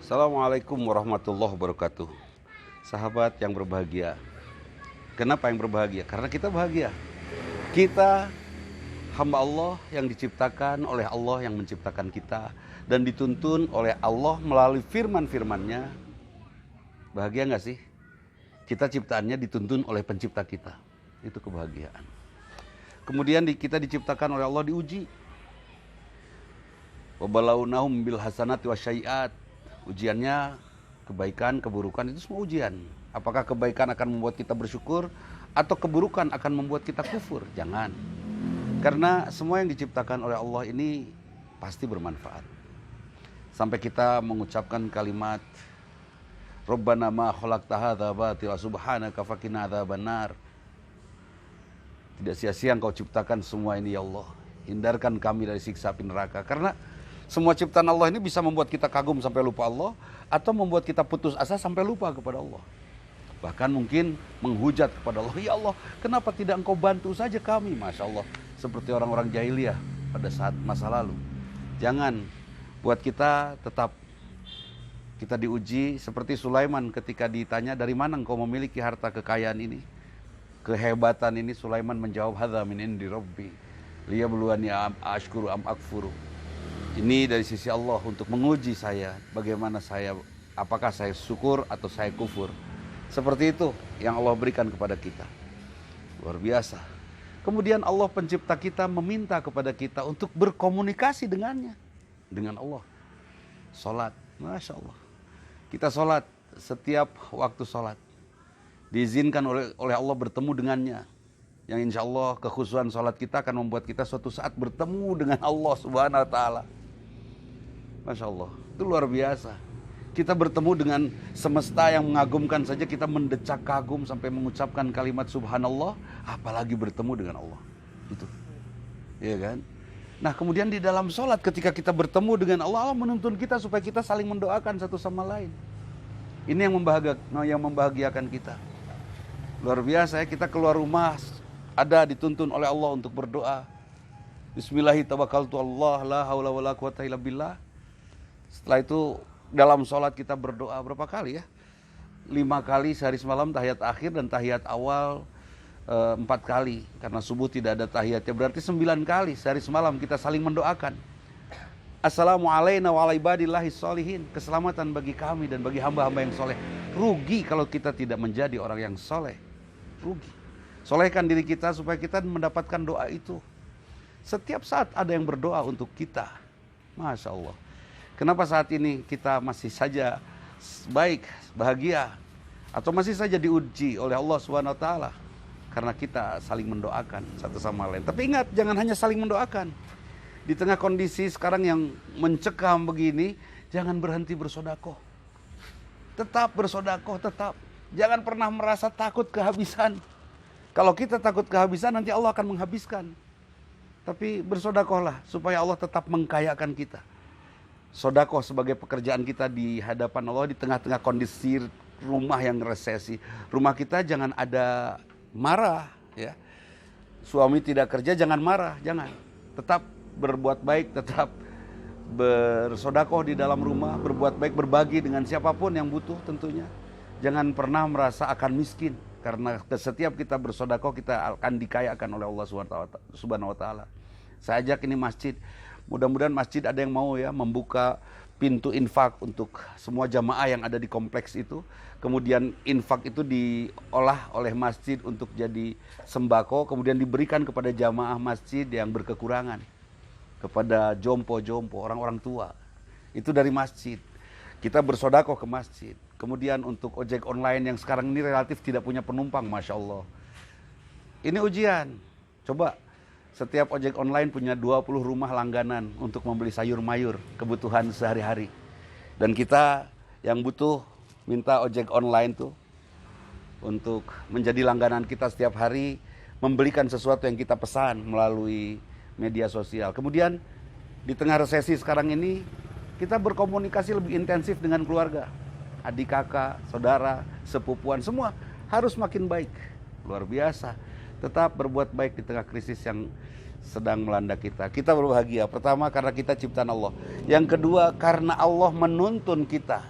Assalamualaikum warahmatullahi wabarakatuh. Sahabat yang berbahagia. Kenapa yang berbahagia? Karena kita bahagia. Kita hamba Allah yang diciptakan oleh Allah yang menciptakan kita dan dituntun oleh Allah melalui firman-firmannya. Bahagia nggak sih? Kita ciptaannya dituntun oleh pencipta kita. Itu kebahagiaan. Kemudian kita diciptakan oleh Allah diuji. Wabalaunahum bil hasanati wasyai'at. Ujiannya kebaikan, keburukan itu semua ujian. Apakah kebaikan akan membuat kita bersyukur atau keburukan akan membuat kita kufur? Jangan. Karena semua yang diciptakan oleh Allah ini pasti bermanfaat. Sampai kita mengucapkan kalimat Rabbana ma khalaqta hadza batila subhanaka faqina adzabannar. Tidak sia-sia Engkau ciptakan semua ini ya Allah. Hindarkan kami dari siksa api neraka. Karena semua ciptaan Allah ini bisa membuat kita kagum sampai lupa Allah atau membuat kita putus asa sampai lupa kepada Allah. Bahkan mungkin menghujat kepada Allah, ya Allah, kenapa tidak Engkau bantu saja kami? Masya Allah, seperti orang-orang jahiliyah pada saat masa lalu. Jangan buat kita tetap kita diuji seperti Sulaiman ketika ditanya dari mana Engkau memiliki harta kekayaan ini, kehebatan ini. Sulaiman menjawab, hadza min indi rabbi liyabluwani ashkuru am akfuru. Ini dari sisi Allah untuk menguji saya, bagaimana saya, apakah saya syukur atau saya kufur. Seperti itu yang Allah berikan kepada kita. Luar biasa. Kemudian Allah pencipta kita meminta kepada kita untuk berkomunikasi dengannya. Dengan Allah. Salat, Masya Allah. Kita salat setiap waktu salat. Diizinkan oleh Allah bertemu dengannya. Yang insya Allah kekhusuan salat kita akan membuat kita suatu saat bertemu dengan Allah Subhanahu Wa Taala. Masya Allah, itu luar biasa. Kita bertemu dengan semesta yang mengagumkan saja, kita mendecak kagum sampai mengucapkan kalimat subhanallah, apalagi bertemu dengan Allah. Itu, ya kan? Nah kemudian di dalam sholat ketika kita bertemu dengan Allah, Allah menuntun kita supaya kita saling mendoakan satu sama lain. Ini yang membahagiakan kita. Luar biasa ya, kita keluar rumah, ada dituntun oleh Allah untuk berdoa. Bismillahirrahmanirrahim, la haula wala quwata illa billah. Setelah itu dalam sholat kita berdoa berapa kali ya? 5 kali sehari semalam tahiyat akhir dan tahiyat awal 4 kali. Karena subuh tidak ada tahiyatnya, berarti 9 kali sehari semalam kita saling mendoakan. Assalamualaikum wa ala ibadillahis sholihin. Keselamatan bagi kami dan bagi hamba-hamba yang soleh. Rugi kalau kita tidak menjadi orang yang soleh. Rugi. Solehkan diri kita supaya kita mendapatkan doa itu. Setiap saat ada yang berdoa untuk kita. Masya Allah. Kenapa saat ini kita masih saja baik, bahagia, atau masih saja diuji oleh Allah SWT? Karena kita saling mendoakan satu sama lain. Tapi ingat, jangan hanya saling mendoakan. Di tengah kondisi sekarang yang mencekam begini, jangan berhenti bersodakoh. Tetap bersodakoh, tetap. Jangan pernah merasa takut kehabisan. Kalau kita takut kehabisan, nanti Allah akan menghabiskan. Tapi bersodakohlah supaya Allah tetap mengkayakan kita. Sodakoh sebagai pekerjaan kita di hadapan Allah di tengah-tengah kondisi rumah yang resesi. Rumah kita jangan ada marah, ya. Suami tidak kerja jangan marah, jangan. Tetap berbuat baik, tetap bersodakoh di dalam rumah, berbuat baik, berbagi dengan siapapun yang butuh tentunya. Jangan pernah merasa akan miskin, karena setiap kita bersodakoh kita akan dikayakan oleh Allah Subhanahu Wa Taala. Saya ajak ini masjid. Mudah-mudahan masjid ada yang mau ya membuka pintu infak untuk semua jamaah yang ada di kompleks itu. Kemudian infak itu diolah oleh masjid untuk jadi sembako. Kemudian diberikan kepada jamaah masjid yang berkekurangan. Kepada jompo-jompo, orang-orang tua. Itu dari masjid. Kita bersodakoh ke masjid. Kemudian untuk ojek online yang sekarang ini relatif tidak punya penumpang, Masya Allah. Ini ujian. Coba. Setiap ojek online punya 20 rumah langganan untuk membeli sayur mayur, kebutuhan sehari-hari. Dan kita yang butuh minta ojek online tuh untuk menjadi langganan kita setiap hari, membelikan sesuatu yang kita pesan melalui media sosial. Kemudian di tengah resesi sekarang ini, kita berkomunikasi lebih intensif dengan keluarga. Adik kakak, saudara, sepupuan, semua harus makin baik. Luar biasa. Tetap berbuat baik di tengah krisis yang sedang melanda kita. Kita berbahagia. Pertama karena kita ciptaan Allah. Yang kedua karena Allah menuntun kita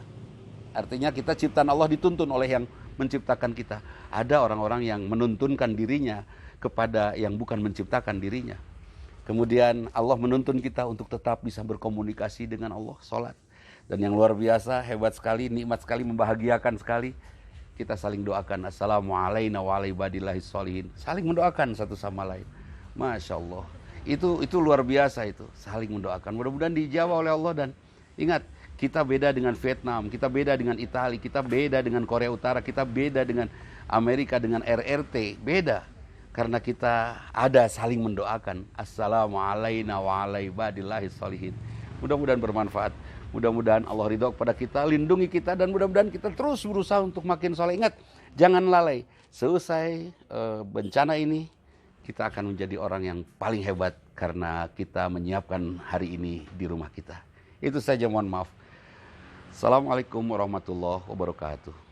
Artinya kita ciptaan Allah dituntun oleh yang menciptakan kita. Ada orang-orang yang menuntunkan dirinya kepada yang bukan menciptakan dirinya. Kemudian Allah menuntun kita untuk tetap bisa berkomunikasi dengan Allah, sholat. Dan yang luar biasa, hebat sekali, nikmat sekali, membahagiakan sekali, kita saling doakan. Assalamualaikum warahmatullahi wabarakatuh. Saling mendoakan satu sama lain. Masya Allah. Itu luar biasa itu, saling mendoakan. Mudah-mudahan dijawab oleh Allah. Dan ingat, kita beda dengan Vietnam, kita beda dengan Italia, kita beda dengan Korea Utara, kita beda dengan Amerika, dengan RRT, beda. Karena kita ada saling mendoakan. Assalamualaikum warahmatullahi wabarakatuh. Mudah-mudahan bermanfaat. Mudah-mudahan Allah ridho kepada kita, lindungi kita, dan mudah-mudahan kita terus berusaha untuk makin soleh. Ingat, jangan lalai. Selesai bencana ini, kita akan menjadi orang yang paling hebat karena kita menyiapkan hari ini di rumah kita. Itu saja, mohon maaf. Assalamualaikum warahmatullahi wabarakatuh.